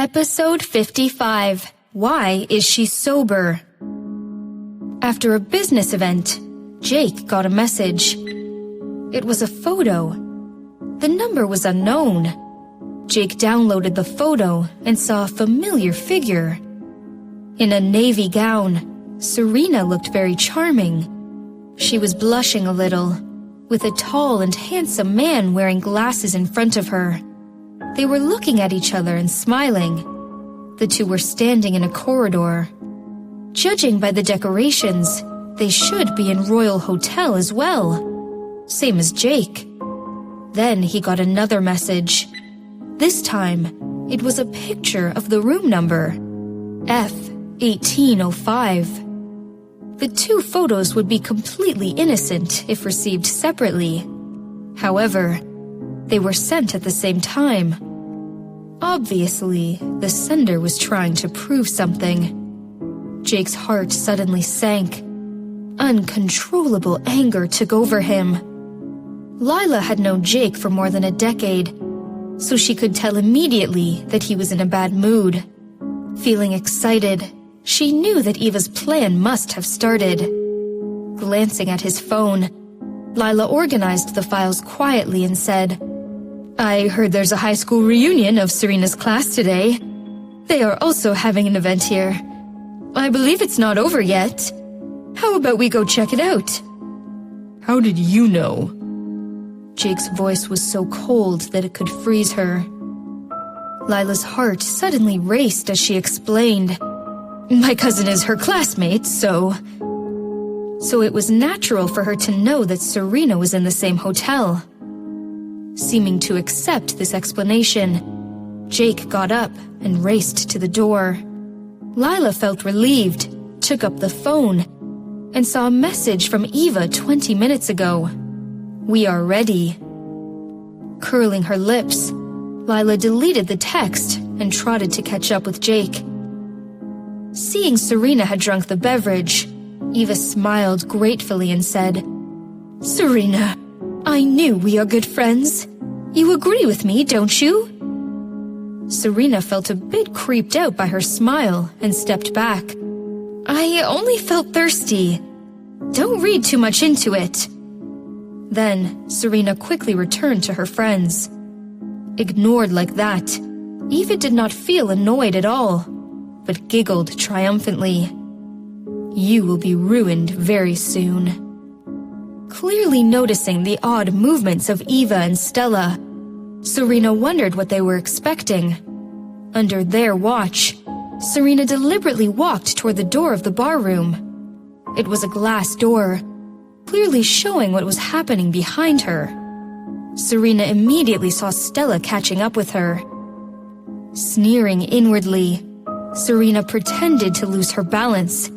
Episode 55. Why is she sober? After a business event, Jake got a message. It was a photo. The number was unknown. Jake downloaded the photo and saw a familiar figure. In a navy gown, Serena looked very charming. She was blushing a little, with a tall and handsome man wearing glasses in front of her. They were looking at each other and smiling. The two were standing in a corridor. Judging by the decorations, they should be in Royal Hotel as well. Same as Jake. Then he got another message. This time, it was a picture of the room number, F1805. The two photos would be completely innocent if received separately. However, they were sent at the same time. Obviously, the sender was trying to prove something. Jake's heart suddenly sank. Uncontrollable anger took over him. Lila had known Jake for more than a decade, so she could tell immediately that he was in a bad mood. Feeling excited, she knew that Eva's plan must have started. Glancing at his phone, Lila organized the files quietly and said, "I heard there's a high school reunion of Serena's class today. They are also having an event here. I believe it's not over yet. How about we go check it out?" "How did you know?" Jake's voice was so cold that it could freeze her. Lila's heart suddenly raced as she explained, "My cousin is her classmate, so it was natural for her to know that Serena was in the same hotel." Seeming to accept this explanation, Jake got up and raced to the door. Lila felt relieved, took up the phone, and saw a message from Eva 20 minutes ago. "We are ready." Curling her lips, Lila deleted the text and trotted to catch up with Jake. Seeing Serena had drunk the beverage, Eva smiled gratefully and said, "Serena, I knew we are good friends. You agree with me, don't you?" Serena felt a bit creeped out by her smile and stepped back. "I only felt thirsty. Don't read too much into it." Then, Serena quickly returned to her friends. Ignored like that, Eva did not feel annoyed at all, but giggled triumphantly. "You will be ruined very soon." Clearly noticing the odd movements of Eva and Stella, Serena wondered what they were expecting. Under their watch, Serena deliberately walked toward the door of the barroom. It was a glass door, clearly showing what was happening behind her. Serena immediately saw Stella catching up with her. Sneering inwardly, Serena pretended to lose her balance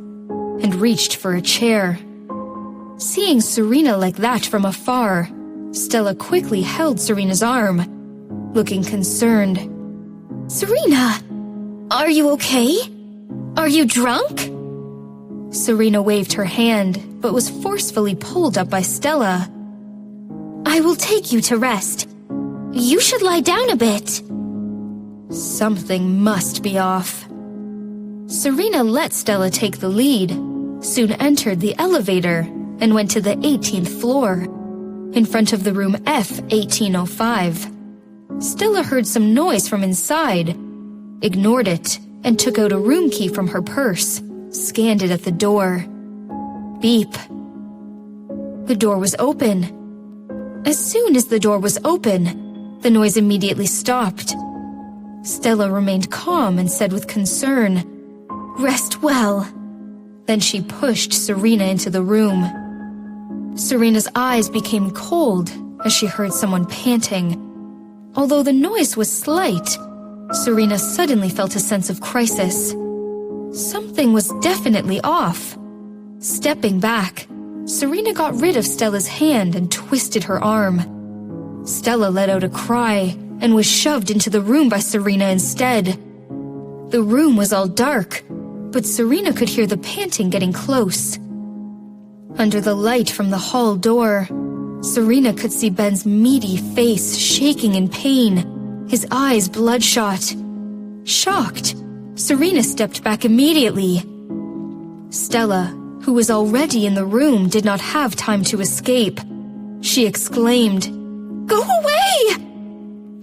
and reached for a chair. Seeing Serena like that from afar, Stella quickly held Serena's arm, looking concerned. "Serena, are you okay? Are you drunk?" Serena waved her hand, but was forcefully pulled up by Stella. "I will take you to rest. You should lie down a bit." Something must be off. Serena let Stella take the lead, soon entered the elevator, and went to the 18th floor, in front of the room F1805. Stella heard some noise from inside, ignored it, and took out a room key from her purse, scanned it at the door. Beep. The door was open. As soon as the door was open, the noise immediately stopped. Stella remained calm and said with concern, "Rest well." Then she pushed Serena into the room. Serena's eyes became cold as she heard someone panting. Although the noise was slight, Serena suddenly felt a sense of crisis. Something was definitely off. Stepping back, Serena got rid of Stella's hand and twisted her arm. Stella let out a cry and was shoved into the room by Serena instead. The room was all dark, but Serena could hear the panting getting close. Under the light from the hall door, Serena could see Ben's meaty face shaking in pain, his eyes bloodshot. Shocked, Serena stepped back immediately. Stella, who was already in the room, did not have time to escape. She exclaimed, "Go away!"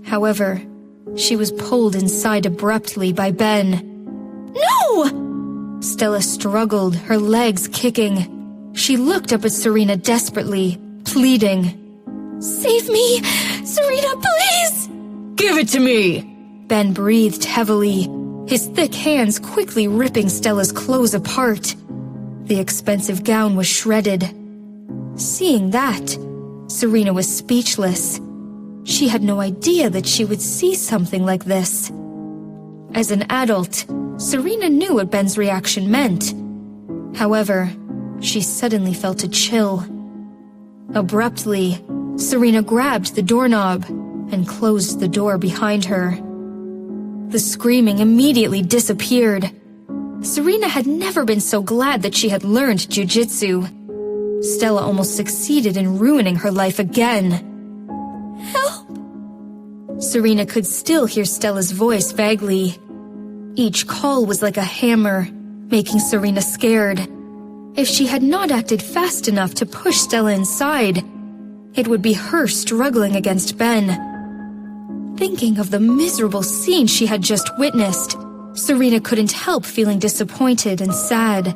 However, she was pulled inside abruptly by Ben. "No!" Stella struggled, her legs kicking. She looked up at Serena desperately, pleading, "Save me! Serena, please!" Give it to me! Ben breathed heavily, his thick hands quickly ripping Stella's clothes apart. The expensive gown was shredded. Seeing that, Serena was speechless. She had no idea that she would see something like this. As an adult, Serena knew what Ben's reaction meant. However, she suddenly felt a chill. Abruptly, Serena grabbed the doorknob and closed the door behind her. The screaming immediately disappeared. Serena had never been so glad that she had learned jiu-jitsu. Stella almost succeeded in ruining her life again. "Help!" Serena could still hear Stella's voice vaguely. Each call was like a hammer, making Serena scared. If she had not acted fast enough to push Stella inside, it would be her struggling against Ben. Thinking of the miserable scene she had just witnessed, Serena couldn't help feeling disappointed and sad.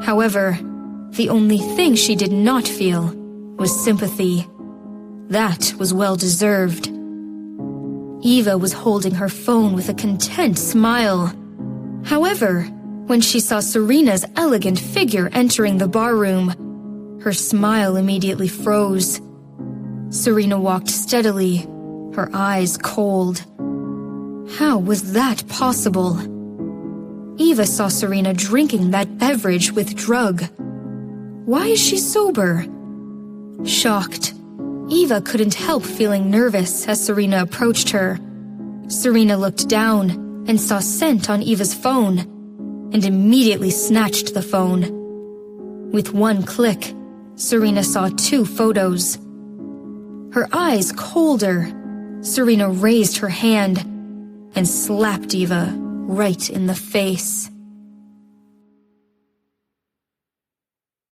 However, the only thing she did not feel was sympathy. That was well-deserved. Eva was holding her phone with a content smile. However, when she saw Serena's elegant figure entering the barroom, her smile immediately froze. Serena walked steadily, her eyes cold. How was that possible? Eva saw Serena drinking that beverage with drug. Why is she sober? Shocked, Eva couldn't help feeling nervous as Serena approached her. Serena looked down and saw scent on Eva's phone, and immediately snatched the phone. With one click, Serena saw 2 photos. Her eyes colder, Serena raised her hand and slapped Eva right in the face.